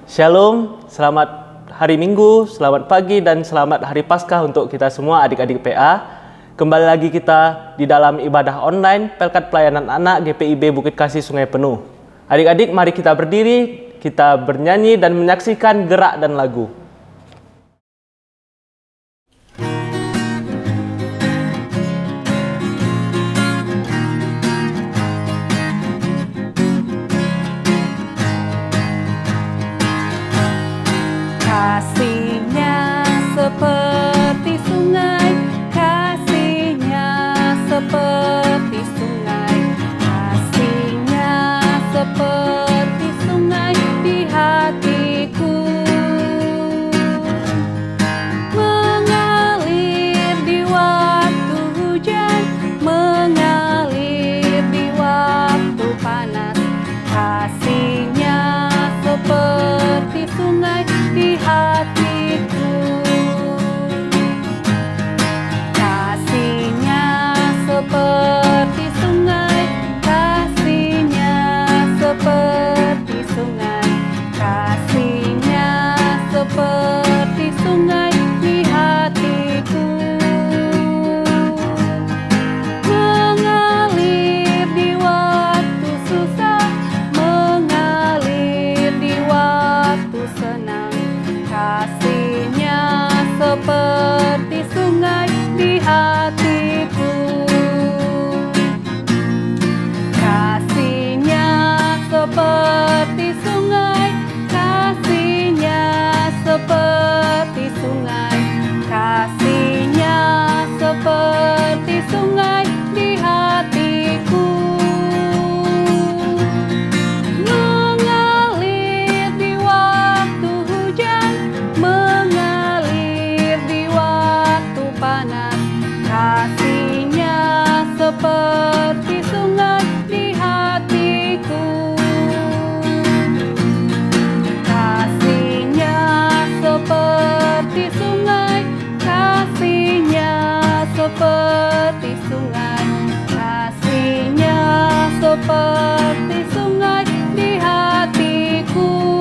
Shalom, selamat hari Minggu, selamat pagi, dan selamat hari Paskah untuk kita semua adik-adik PA. Kembali lagi kita di dalam ibadah online Pelkat Pelayanan Anak GPIB Bukit Kasih Sungai Penuh. Adik-adik, mari kita berdiri, kita bernyanyi dan menyaksikan gerak dan lagu. Kasihnya seperti sungai, kasihnya seperti sungai, kasihnya seperti sungai di hatiku, mengalir di waktu hujan, mengalir di waktu panas. Kasihnya seperti sungai di hatiku, kasihnya seperti sungai, kasihnya seperti sungai, kasihnya seperti sungai di hatiku, mengalir di waktu susah, mengalir di waktu senang. Kasihnya seperti sungai di hatiku, kasihnya seperti sungai, kasihnya seperti sungai, kasihnya seperti sungai di hatiku, mengalir di waktu hujan, mengalir di waktu panas. Kasihnya seperti sungai di hatiku, kasihnya seperti sungai, kasihnya seperti sungai, kasihnya seperti sungai di hatiku,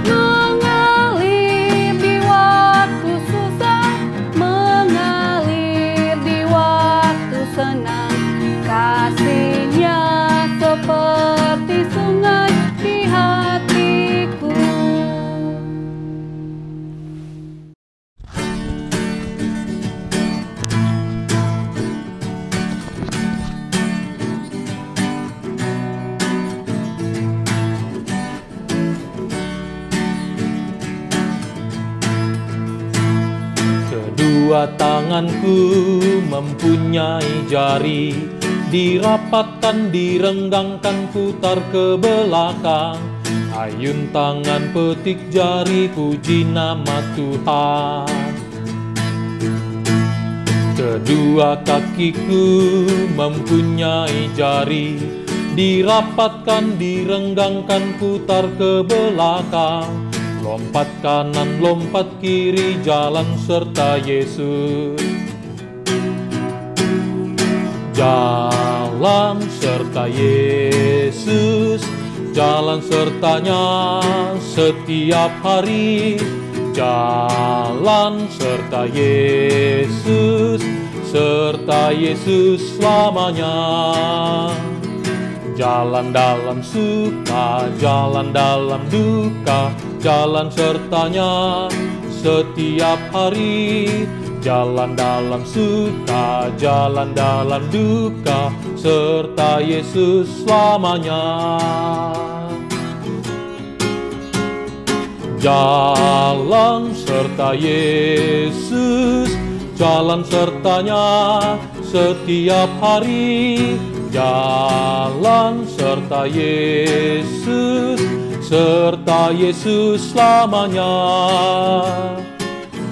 mengalir di waktu susah, mengalir di waktu senang. Kasihnya seperti sungai di hatiku. Kedua tanganku mempunyai jari, dirapatkan, direnggangkan, putar ke belakang. Ayun tangan, petik jari, puji nama Tuhan. Kedua kakiku mempunyai jari, dirapatkan, direnggangkan, putar ke belakang. Lompat kanan, lompat kiri, jalan serta Yesus. Jalan serta Yesus, jalan sertanya setiap hari. Jalan serta Yesus, serta Yesus selamanya. Jalan dalam suka, jalan dalam duka, jalan sertanya setiap hari. Jalan dalam suka, jalan dalam duka, serta Yesus selamanya. Jalan serta Yesus, jalan sertanya setiap hari. Jalan serta Yesus, serta Yesus selamanya.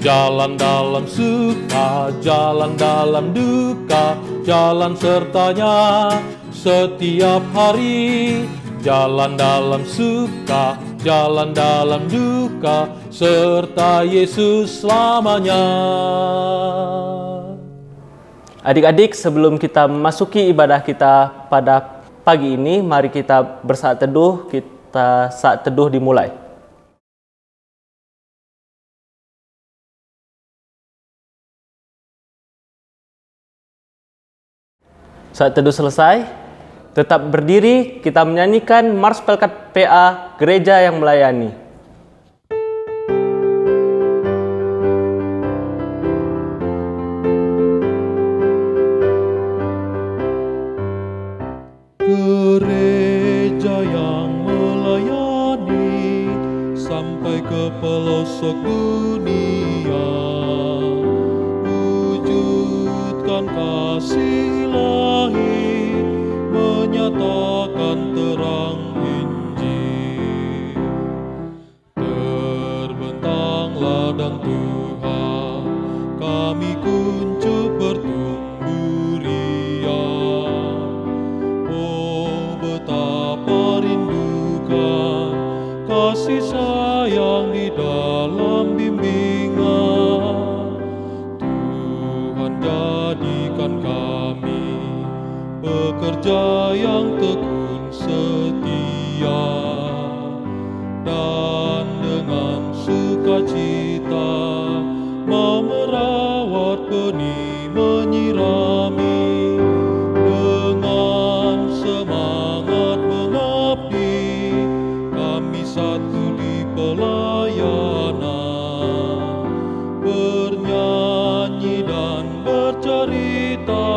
Jalan dalam suka, jalan dalam duka, jalan sertanya setiap hari. Jalan dalam suka, jalan dalam duka, serta Yesus selamanya. Adik-adik, sebelum kita memasuki ibadah kita pada pagi ini, mari kita bersaat teduh, kita serta saat teduh dimulai. Saat teduh selesai, tetap berdiri, kita menyanyikan Mars Pelkat PA Gereja yang Melayani. Gereja yang melayani sampai ke pelosok dunia, wujudkan kasih ilahi, menyatakan terang Injil. Terbentang ladang Tuhan, kami kuncup bertumbuh riang. Oh, betapa rindukan kasih sayang di dalam bimbingan. Tuhan, jadikan kami pekerja yang tekun setia, dan dengan sukacita mau merawat benih, menyirami, dengan semangat mengabdi, kami satu di pelayanan, bernyanyi dan bercerita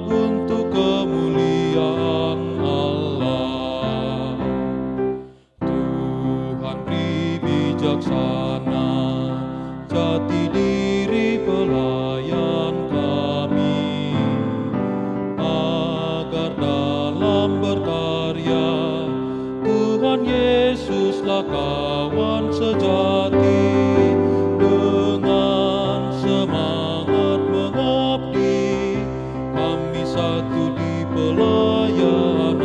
untuk kemuliaan Allah. Tuhan beri bijaksana jati diri pelayan kami, agar dalam berkarya Tuhan Yesuslah kawan sejati. Dengan semangat mengabdi, kami satu di pelayanan,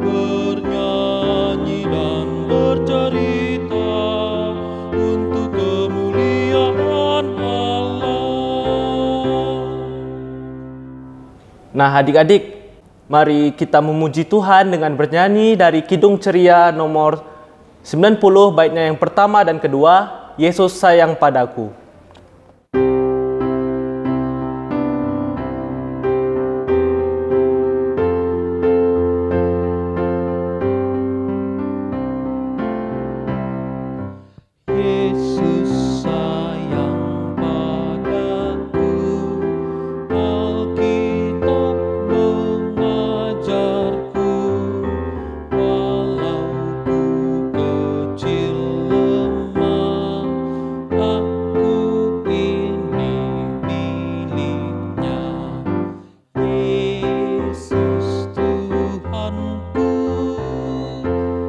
bernyanyi dan bercerita untuk kemuliaan Allah. Nah, adik-adik, mari kita memuji Tuhan dengan bernyanyi dari Kidung Ceria nomor 90, baitnya yang pertama dan kedua, Yesus Sayang Padaku. Yesus sayang padaku, Alkitab mengajarku, walau ku kecil lemah, aku ini miliknya. Yesus Tuhanku,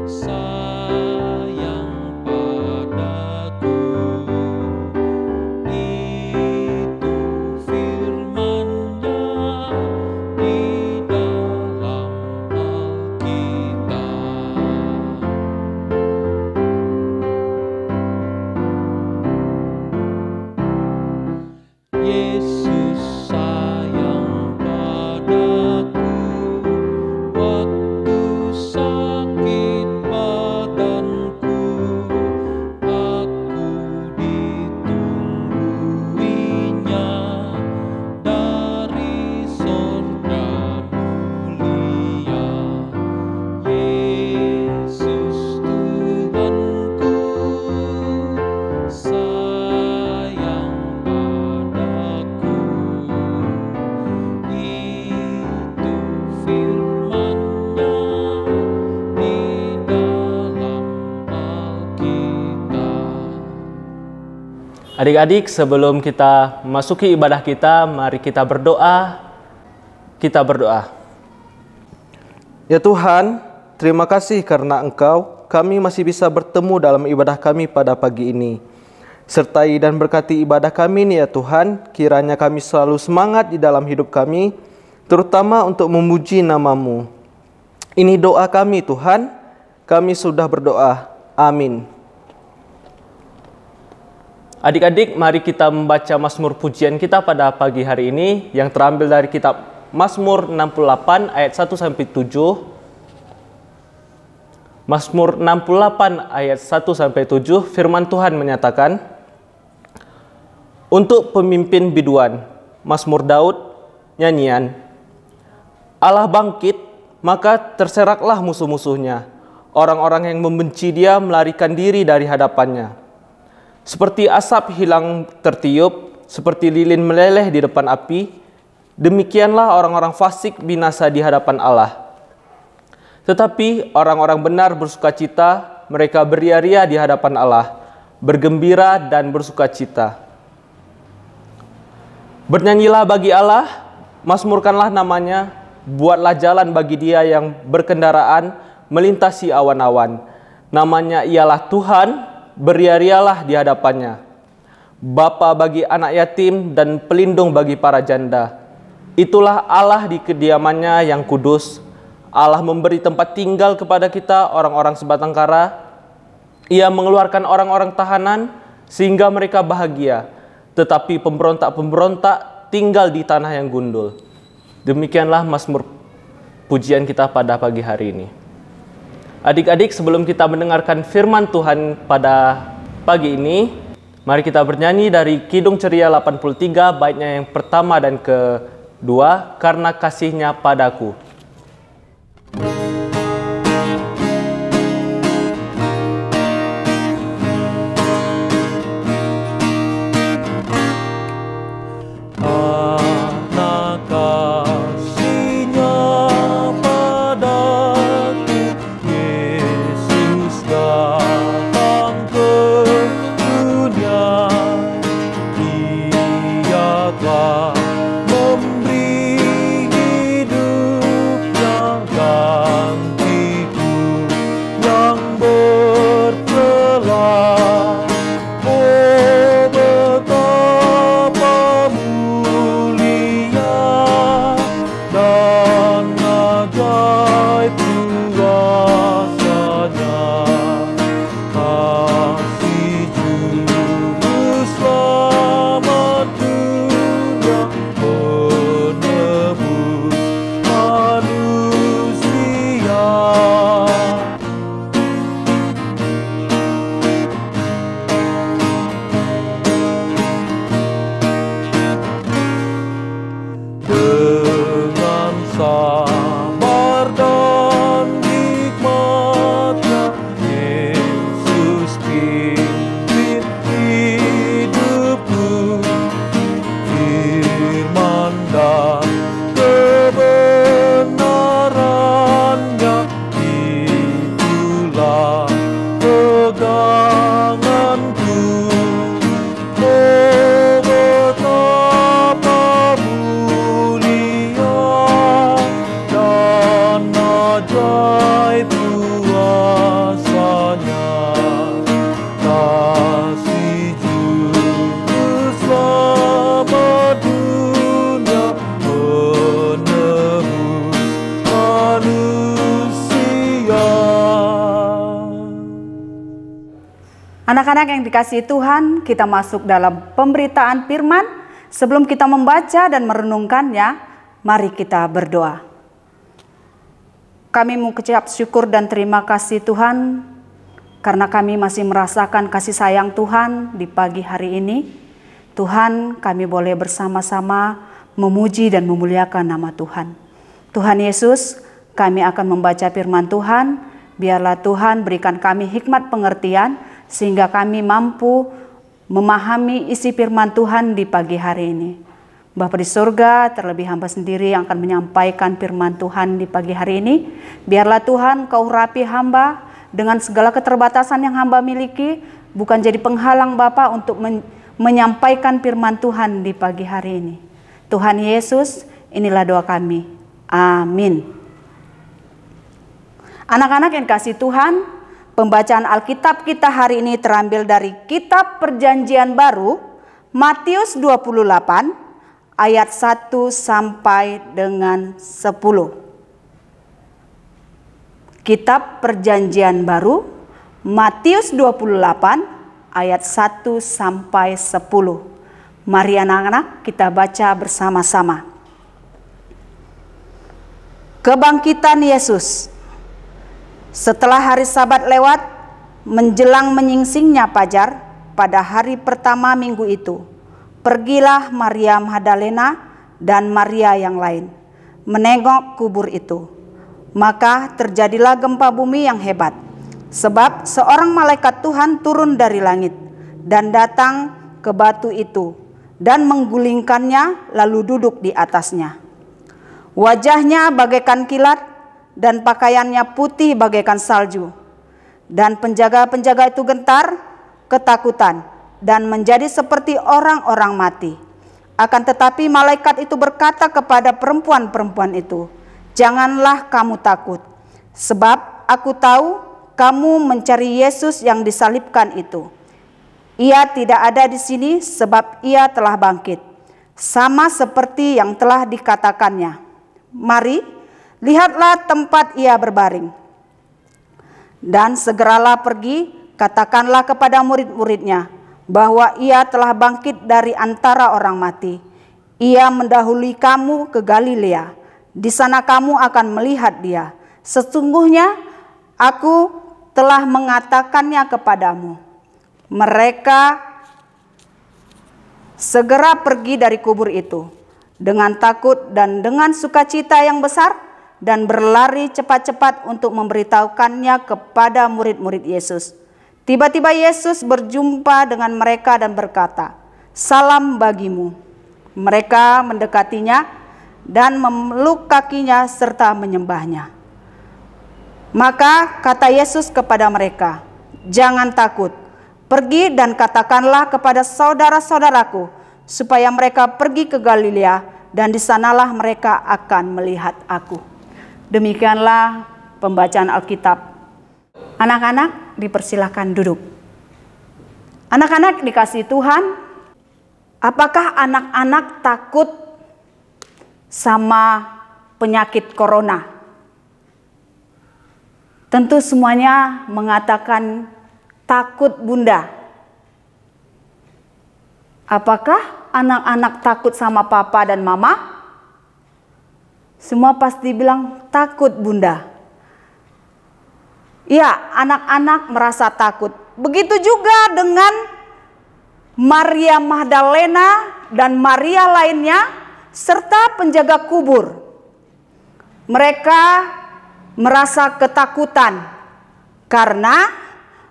sayang padaku. Itu firman-Nya di dalam Alkitab. Yesus sayang padaku, waktu sakit badanku, aku ditungguinya dari sorga mulia. Yesus Tuhanku, sayang padaku. Itu firman-Nya di dalam Alkitab. Adik-adik, sebelum kita masuki ibadah kita, mari kita berdoa. Kita berdoa. Ya Tuhan, terima kasih karena Engkau, kami masih bisa bertemu dalam ibadah kami pada pagi ini. Sertai dan berkati ibadah kami ini ya Tuhan, kiranya kami selalu semangat di dalam hidup kami, terutama untuk memuji nama-Mu. Ini doa kami Tuhan, kami sudah berdoa. Amin. Adik-adik, mari kita membaca Mazmur pujian kita pada pagi hari ini yang terambil dari kitab Mazmur 68 ayat 1-7. Mazmur 68 ayat 1-7 firman Tuhan menyatakan, untuk pemimpin biduan, Mazmur Daud, nyanyian, Allah bangkit, maka terseraklah musuh-musuhnya. Orang-orang yang membenci dia melarikan diri dari hadapannya. Seperti asap hilang tertiup, seperti lilin meleleh di depan api, demikianlah orang-orang fasik binasa di hadapan Allah. Tetapi orang-orang benar bersukacita, mereka beria-ria di hadapan Allah, bergembira dan bersukacita. Bernyanyilah bagi Allah, mazmurkanlah namanya, buatlah jalan bagi dia yang berkendaraan melintasi awan-awan. Namanya ialah Tuhan, beria-rialah di hadapannya. Bapa bagi anak yatim dan pelindung bagi para janda. Itulah Allah di kediamannya yang kudus. Allah memberi tempat tinggal kepada kita orang-orang sebatang kara. Ia mengeluarkan orang-orang tahanan sehingga mereka bahagia. Tetapi pemberontak-pemberontak tinggal di tanah yang gundul. Demikianlah mazmur pujian kita pada pagi hari ini. Adik-adik, sebelum kita mendengarkan firman Tuhan pada pagi ini, mari kita bernyanyi dari Kidung Ceria 83, baitnya yang pertama dan kedua, Karena Kasih-Nya Padaku. Anak-anak yang dikasihi Tuhan, kita masuk dalam pemberitaan firman. Sebelum kita membaca dan merenungkannya, mari kita berdoa. Kami mengucap syukur dan terima kasih Tuhan, karena kami masih merasakan kasih sayang Tuhan di pagi hari ini. Tuhan, kami boleh bersama-sama memuji dan memuliakan nama Tuhan. Tuhan Yesus, kami akan membaca firman Tuhan. Biarlah Tuhan berikan kami hikmat pengertian, sehingga kami mampu memahami isi firman Tuhan di pagi hari ini. Bapa di surga, terlebih hamba sendiri yang akan menyampaikan firman Tuhan di pagi hari ini. Biarlah Tuhan Kau urapi hamba dengan segala keterbatasan yang hamba miliki, bukan jadi penghalang Bapa untuk menyampaikan firman Tuhan di pagi hari ini. Tuhan Yesus, inilah doa kami. Amin. Anak-anak yang kasih Tuhan, pembacaan Alkitab kita hari ini terambil dari Kitab Perjanjian Baru, Matius 28, ayat 1 sampai dengan 10. Kitab Perjanjian Baru, Matius 28, ayat 1 sampai 10. Mari anak-anak kita baca bersama-sama. Kebangkitan Yesus. Setelah hari Sabat lewat, menjelang menyingsingnya fajar, pada hari pertama minggu itu, pergilah Maria Magdalena dan Maria yang lain menengok kubur itu. Maka terjadilah gempa bumi yang hebat, sebab seorang malaikat Tuhan turun dari langit dan datang ke batu itu dan menggulingkannya lalu duduk di atasnya. Wajahnya bagaikan kilat dan pakaiannya putih bagaikan salju. Dan penjaga-penjaga itu gentar, ketakutan, dan menjadi seperti orang-orang mati. Akan tetapi malaikat itu berkata kepada perempuan-perempuan itu, "Janganlah kamu takut, sebab aku tahu kamu mencari Yesus yang disalibkan itu. Ia tidak ada di sini sebab ia telah bangkit, sama seperti yang telah dikatakannya. Mari, lihatlah tempat ia berbaring. Dan segeralah pergi, katakanlah kepada murid-muridnya bahwa ia telah bangkit dari antara orang mati. Ia mendahului kamu ke Galilea. Di sana kamu akan melihat dia. Sesungguhnya aku telah mengatakannya kepadamu." Mereka segera pergi dari kubur itu dengan takut dan dengan sukacita yang besar, dan berlari cepat-cepat untuk memberitahukannya kepada murid-murid Yesus. Tiba-tiba Yesus berjumpa dengan mereka dan berkata, "Salam bagimu." Mereka mendekatinya dan memeluk kakinya serta menyembahnya. Maka kata Yesus kepada mereka, "Jangan takut. Pergi dan katakanlah kepada saudara-saudaraku supaya mereka pergi ke Galilea, dan di sanalah mereka akan melihat aku." Demikianlah pembacaan Alkitab. Anak-anak dipersilakan duduk. Anak-anak dikasihi Tuhan, apakah anak-anak takut sama penyakit corona? Tentu semuanya mengatakan takut, Bunda. Apakah anak-anak takut sama papa dan mama? Semua pasti bilang takut, Bunda. Ya, anak-anak merasa takut. Begitu juga dengan Maria Magdalena dan Maria lainnya serta penjaga kubur. Mereka merasa ketakutan karena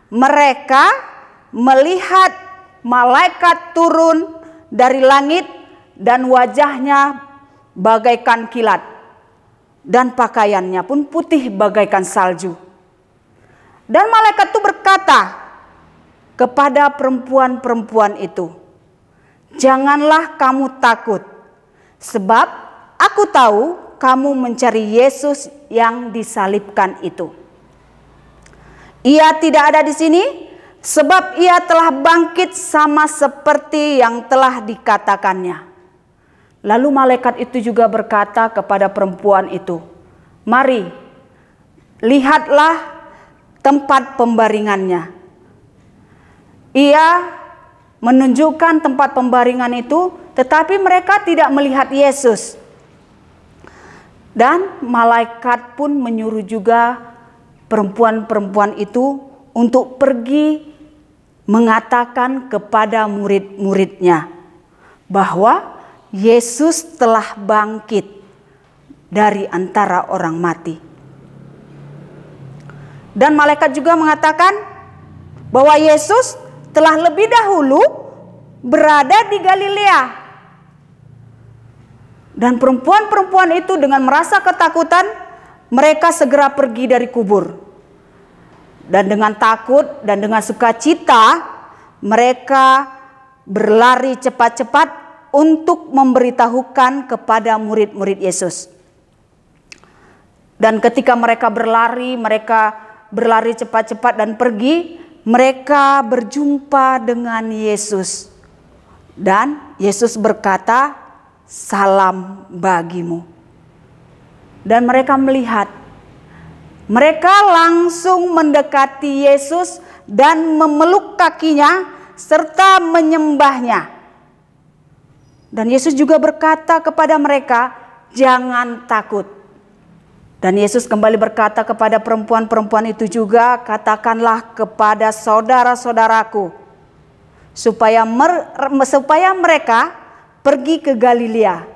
mereka melihat malaikat turun dari langit dan wajahnya bagaikan kilat. Dan pakaiannya pun putih bagaikan salju. Dan malaikat itu berkata kepada perempuan-perempuan itu, "Janganlah kamu takut, sebab aku tahu kamu mencari Yesus yang disalibkan itu. Ia tidak ada di sini, sebab ia telah bangkit sama seperti yang telah dikatakannya." Lalu malaikat itu juga berkata kepada perempuan itu, "Mari, lihatlah tempat pembaringannya." Ia menunjukkan tempat pembaringan itu, tetapi mereka tidak melihat Yesus. Dan malaikat pun menyuruh juga perempuan-perempuan itu untuk pergi mengatakan kepada murid-muridnya bahwa Yesus telah bangkit dari antara orang mati. Dan malaikat juga mengatakan bahwa Yesus telah lebih dahulu berada di Galilea. Dan perempuan-perempuan itu dengan merasa ketakutan, mereka segera pergi dari kubur. Dan dengan takut dan dengan sukacita, mereka berlari cepat-cepat untuk memberitahukan kepada murid-murid Yesus. Dan ketika mereka berlari cepat-cepat dan pergi, mereka berjumpa dengan Yesus. Dan Yesus berkata, "Salam bagimu." Dan mereka melihat, mereka langsung mendekati Yesus dan memeluk kakinya serta menyembahnya. Dan Yesus juga berkata kepada mereka, "Jangan takut." Dan Yesus kembali berkata kepada perempuan-perempuan itu juga, katakanlah kepada saudara-saudaraku supaya mereka pergi ke Galilea,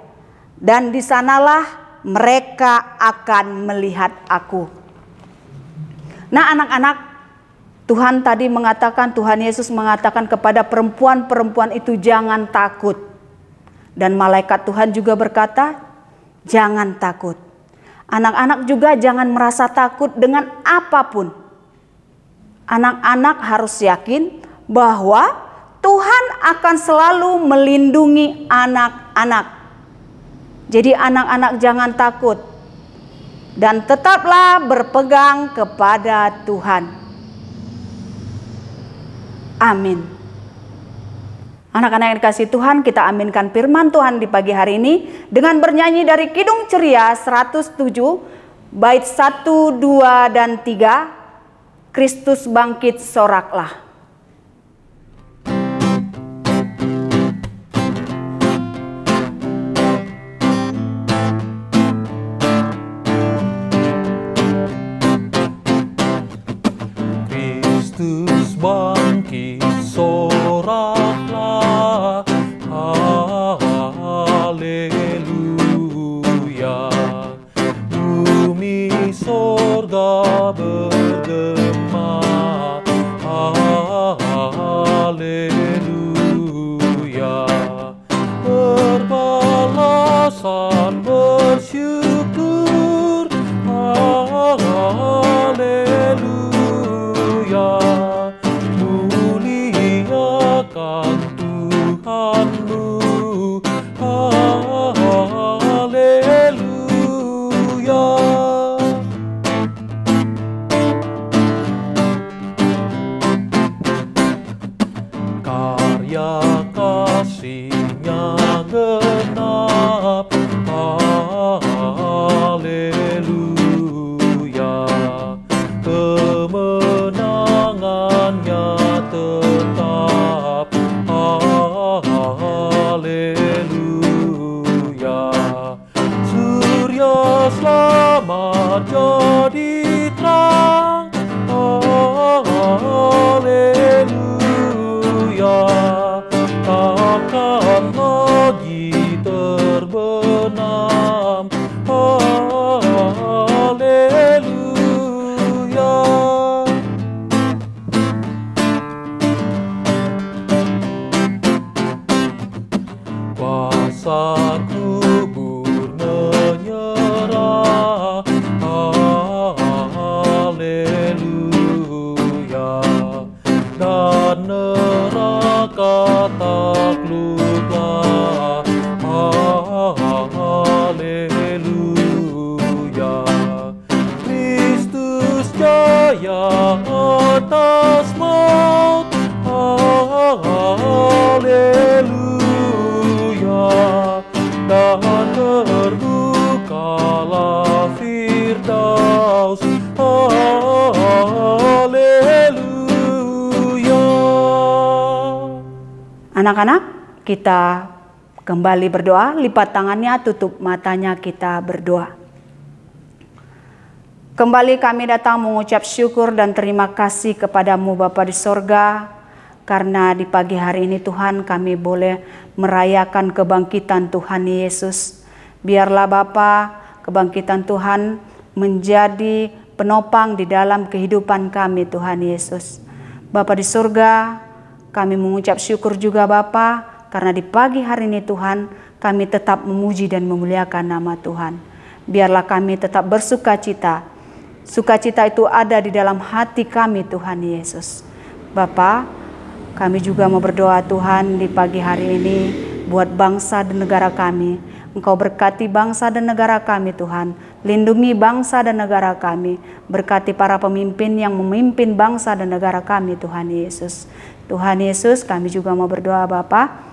dan di sanalah mereka akan melihat aku. Nah anak-anak, Tuhan tadi mengatakan, Tuhan Yesus mengatakan kepada perempuan-perempuan itu jangan takut. Dan malaikat Tuhan juga berkata, jangan takut. Anak-anak juga jangan merasa takut dengan apapun. Anak-anak harus yakin bahwa Tuhan akan selalu melindungi anak-anak. Jadi anak-anak jangan takut. Dan tetaplah berpegang kepada Tuhan. Amin. Anak-anak yang dikasihi Tuhan, kita aminkan firman Tuhan di pagi hari ini dengan bernyanyi dari Kidung Ceria 107, bait 1, 2, dan 3, Kristus bangkit soraklah. Kristus bangkit soraklah, haleluya. Bumi sorga bergema, haleluya. Berbalasan bersyukur, haleluya. Muliakan Tuhanmu, haleluya. Karya kasih-Nya genap, haleluya. Kemenangannya tetap, haleluya. Surya selamat jadi terang, haleluya. Takkan lagi terbenam, haleluya. Kuasa kubur menyerah, haleluya. Dan neraka takluklah, haleluya. Kristus jaya atas maut, haleluya. Dan terbukalah Firdaus, haleluya. Anak-anak, kita kembali berdoa, lipat tangannya, tutup matanya, kita berdoa. Kembali kami datang mengucap syukur dan terima kasih kepadamu Bapa di sorga, karena di pagi hari ini Tuhan kami boleh merayakan kebangkitan Tuhan Yesus. Biarlah Bapa, kebangkitan Tuhan menjadi penopang di dalam kehidupan kami Tuhan Yesus. Bapa di surga, kami mengucap syukur juga Bapa, karena di pagi hari ini Tuhan kami tetap memuji dan memuliakan nama Tuhan. Biarlah kami tetap bersuka cita. Sukacita itu ada di dalam hati kami Tuhan Yesus. Bapa, kami juga mau berdoa Tuhan di pagi hari ini buat bangsa dan negara kami. Engkau berkati bangsa dan negara kami Tuhan. Lindungi bangsa dan negara kami. Berkati para pemimpin yang memimpin bangsa dan negara kami Tuhan Yesus. Tuhan Yesus, kami juga mau berdoa Bapa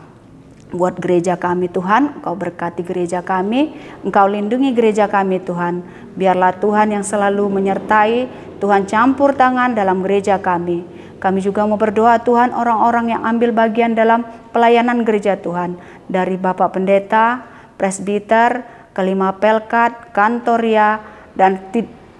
buat gereja kami Tuhan. Engkau berkati gereja kami. Engkau lindungi gereja kami Tuhan. Biarlah Tuhan yang selalu menyertai. Tuhan campur tangan dalam gereja kami. Kami juga mau berdoa Tuhan orang-orang yang ambil bagian dalam pelayanan gereja Tuhan. Dari Bapak Pendeta, Presbiter, kelima Pelkat, Kantoria,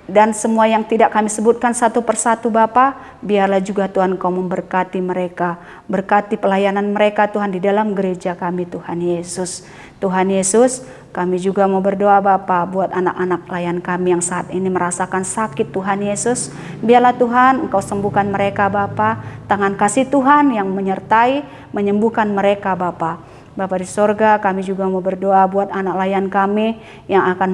dan semua yang tidak kami sebutkan satu persatu Bapa, biarlah juga Tuhan Engkau memberkati mereka, berkati pelayanan mereka Tuhan di dalam gereja kami Tuhan Yesus. Tuhan Yesus, kami juga mau berdoa Bapa buat anak-anak klien kami yang saat ini merasakan sakit Tuhan Yesus. Biarlah Tuhan Engkau sembuhkan mereka Bapa, tangan kasih Tuhan yang menyertai, menyembuhkan mereka Bapa. Bapa di sorga, kami juga mau berdoa buat anak layan kami yang akan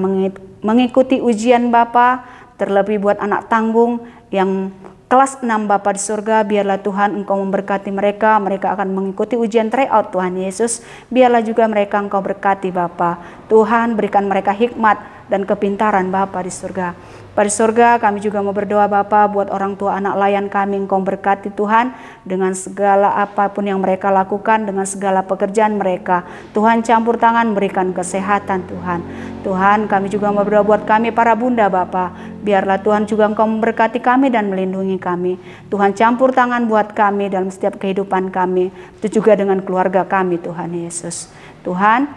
mengikuti ujian Bapa. Terlebih buat anak tanggung yang kelas 6 Bapa di surga, biarlah Tuhan Engkau memberkati mereka. Mereka akan mengikuti ujian tryout Tuhan Yesus. Biarlah juga mereka Engkau berkati Bapa. Tuhan berikan mereka hikmat dan kepintaran Bapa di surga. Pada surga kami juga mau berdoa Bapa buat orang tua anak layan kami, Engkau berkati Tuhan dengan segala apapun yang mereka lakukan, dengan segala pekerjaan mereka. Tuhan campur tangan, berikan kesehatan Tuhan. Tuhan kami juga mau berdoa buat kami para bunda Bapa. Biarlah Tuhan juga Engkau memberkati kami dan melindungi kami. Tuhan campur tangan buat kami dalam setiap kehidupan kami. Itu juga dengan keluarga kami Tuhan Yesus. Tuhan,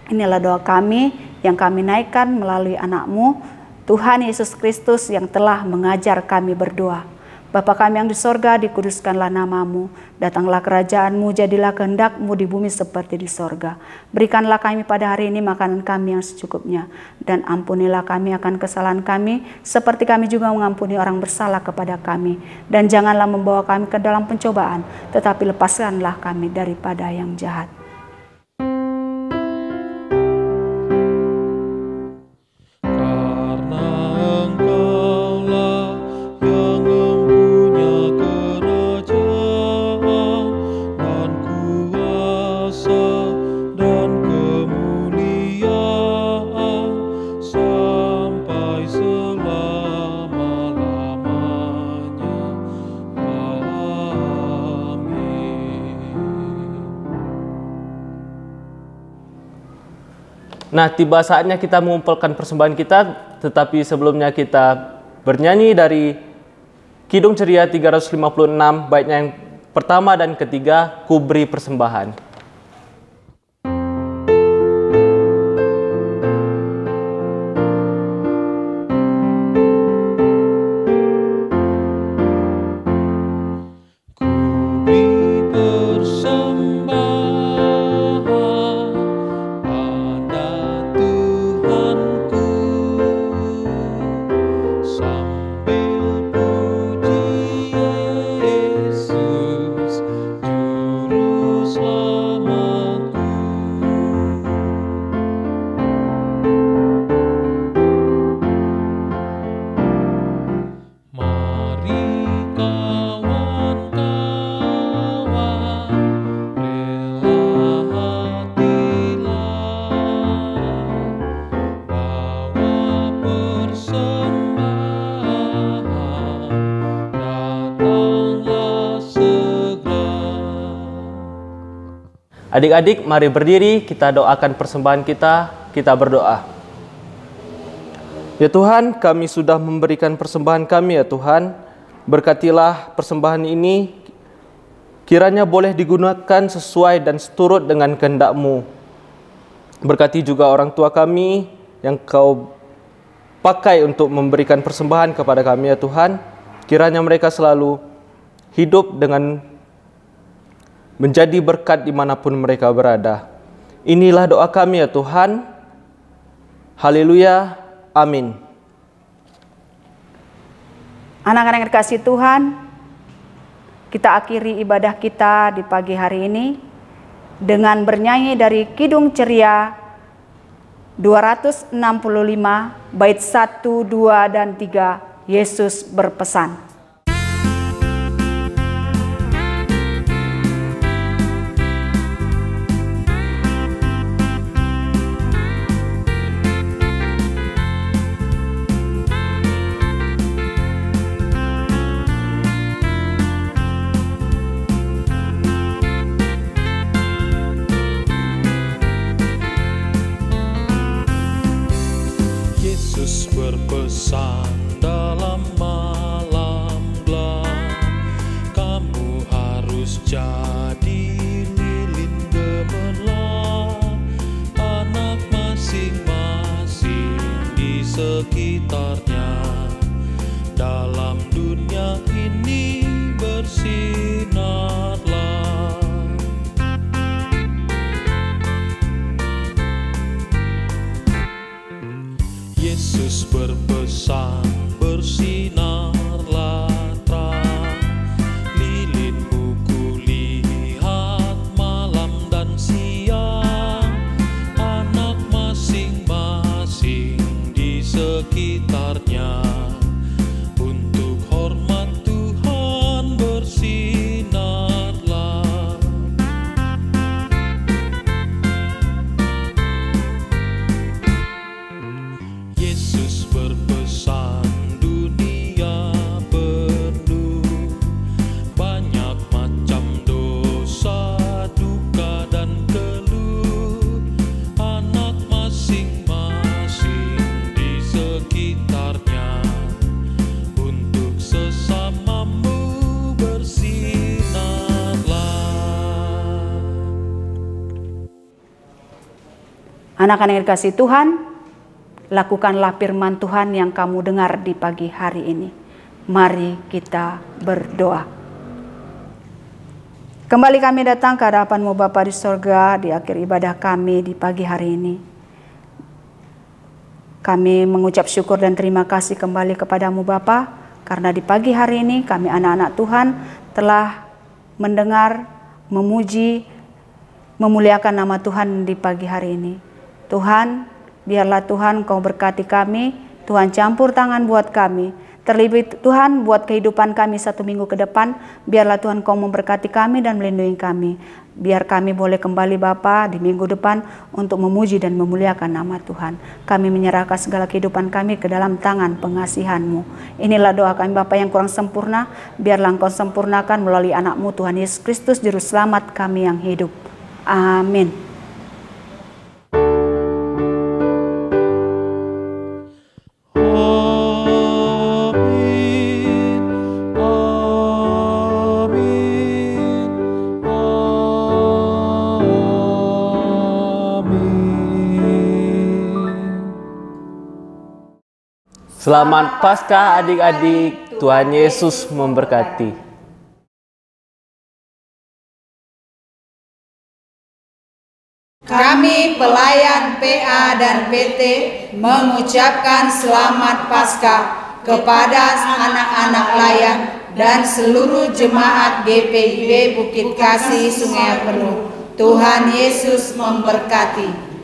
inilah doa kami yang kami naikkan melalui anak-Mu Tuhan Yesus Kristus yang telah mengajar kami berdoa. Bapa kami yang di sorga, dikuduskanlah namamu. Datanglah kerajaanmu, jadilah kehendak-mu di bumi seperti di sorga. Berikanlah kami pada hari ini makanan kami yang secukupnya. Dan ampunilah kami akan kesalahan kami, seperti kami juga mengampuni orang bersalah kepada kami. Dan janganlah membawa kami ke dalam pencobaan, tetapi lepaskanlah kami daripada yang jahat. Nah, tiba saatnya kita mengumpulkan persembahan kita, tetapi sebelumnya kita bernyanyi dari Kidung Ceria 356, baitnya yang pertama dan ketiga, Ku Beri Persembahan. Adik-adik, mari berdiri, kita doakan persembahan kita berdoa. Ya Tuhan, kami sudah memberikan persembahan kami ya Tuhan. Berkatilah persembahan ini, kiranya boleh digunakan sesuai dan seturut dengan kehendak-Mu. Berkati juga orang tua kami yang Kau pakai untuk memberikan persembahan kepada kami ya Tuhan. Kiranya mereka selalu hidup dengan menjadi berkat dimanapun mereka berada. Inilah doa kami ya Tuhan. Haleluya. Amin. Anak-anak yang dikasihi Tuhan, kita akhiri ibadah kita di pagi hari ini dengan bernyanyi dari Kidung Ceria 265 bait 1, 2, dan 3, Yesus berpesan. Berpesan dalam malam gelap, kamu harus jadi lilin gemerlap, anak masing-masing di segala sekitarnya. Dalam dunia ini bersinarlah. Yesus berpesan, bersinarlah terang, lilinmu kulihat malam dan siang, anak masing-masing di sekitarnya, untuk hormat Tuhan bersinarlah. Yesus berpesan, dunia penuh banyak macam dosa, duka dan keluh, anak masing-masing di sekitarnya, untuk sesamamu bersinarlah. Anak-anak yang dikasihi Tuhan, lakukanlah firman Tuhan yang kamu dengar di pagi hari ini. Mari kita berdoa. Kembali kami datang ke hadapan-Mu Bapa di sorga di akhir ibadah kami di pagi hari ini. Kami mengucap syukur dan terima kasih kembali kepada-Mu Bapa, karena di pagi hari ini kami anak-anak Tuhan telah mendengar, memuji, memuliakan nama Tuhan di pagi hari ini. Tuhan, biarlah Tuhan Kau berkati kami, Tuhan campur tangan buat kami. Terlebih Tuhan buat kehidupan kami 1 minggu ke depan, biarlah Tuhan Kau memberkati kami dan melindungi kami. Biar kami boleh kembali Bapa di minggu depan untuk memuji dan memuliakan nama Tuhan. Kami menyerahkan segala kehidupan kami ke dalam tangan pengasihan-Mu. Inilah doa kami Bapa yang kurang sempurna, biarlah Engkau sempurnakan melalui anak-Mu Tuhan Yesus Kristus Juru Selamat kami yang hidup. Amin. Selamat Paskah adik-adik, Tuhan Yesus memberkati. Kami pelayan PA dan PT mengucapkan selamat Paskah kepada anak-anak layan dan seluruh jemaat GPIB Bukit Kasih Sungai Penuh. Tuhan Yesus memberkati.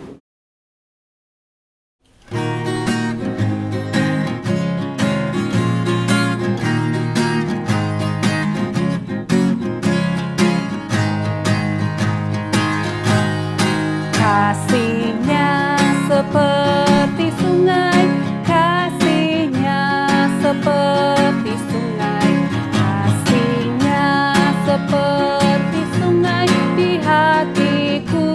Kasih-Nya seperti sungai, kasih-Nya seperti sungai, kasih-Nya seperti sungai di hatiku.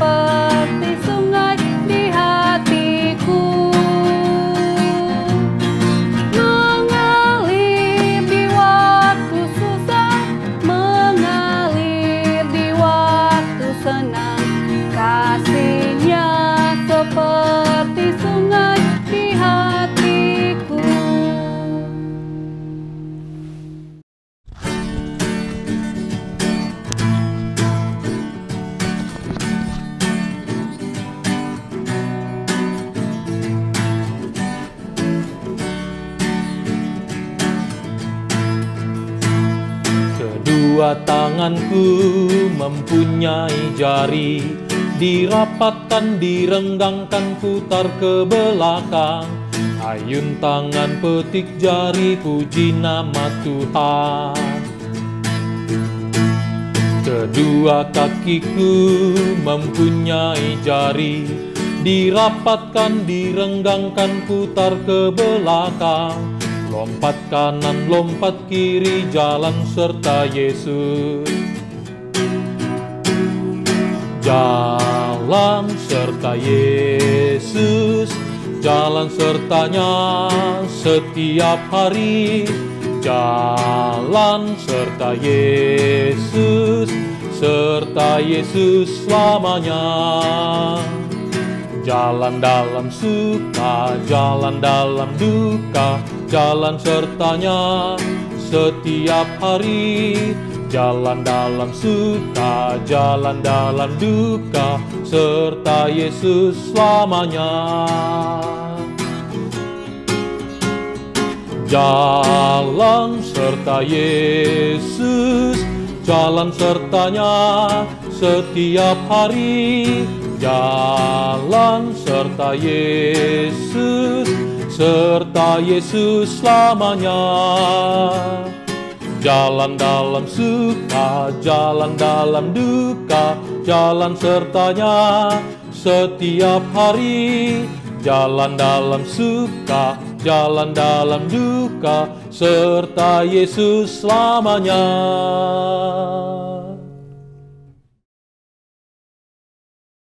seperti sungai di hatiku, mengalir di waktu susah, mengalir di waktu senang. Kasih-Nya seperti sungai di hatiku. Kedua tanganku mempunyai jari, dirapatkan, direnggangkan, putar ke belakang. Ayun tangan, petik jari, puji nama Tuhan. Kedua kakiku mempunyai jari, dirapatkan, direnggangkan, putar ke belakang. Lompat kanan, lompat kiri, jalan serta Yesus. Jalan serta Yesus, jalan sertanya setiap hari. Jalan serta Yesus, serta Yesus selamanya. Jalan dalam suka, jalan dalam duka, jalan sertanya setiap hari. Jalan dalam suka, jalan dalam duka, serta Yesus selamanya. Jalan serta Yesus, jalan sertanya setiap hari. Jalan serta Yesus, serta Yesus selamanya. Jalan dalam suka, jalan dalam duka, jalan sertanya setiap hari. Jalan dalam suka, jalan dalam duka, serta Yesus selamanya.